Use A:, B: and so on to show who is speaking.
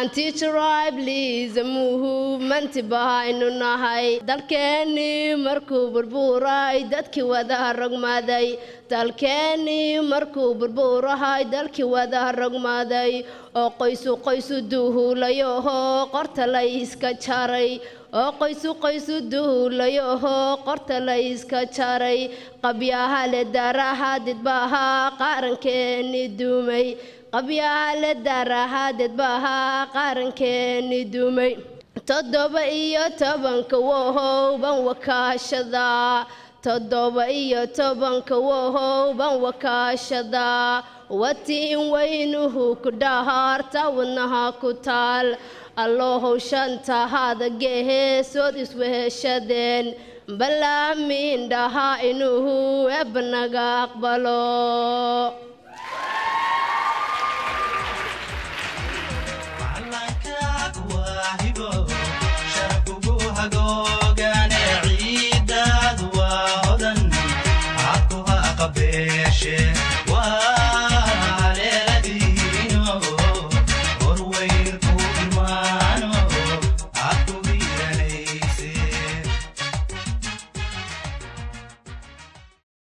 A: anti-tribalism movement bahaynu nahay dalkeeni markuu burburay dadkii wada rogmaday dalkeeni markuu burburay dalkii wada rogmaday oo qoysu duhulayo qorta la iska jaray oo qoysu duhulayo qorta la iska jaray qabyaha le daraha didbaha qarankeeni dumay qabyaha le daraha didbaha qarankeeni dumay todoba iyo tobanka ban wakaashada todoba iyo tobanka ban wakaashada watiin weynuhu ku dhaharta wadnaha ku taal allohow shanta hada geesood isweheshadeen balaamin dhaha inuhu ebnaga aqbalo
B: Malanka waahibo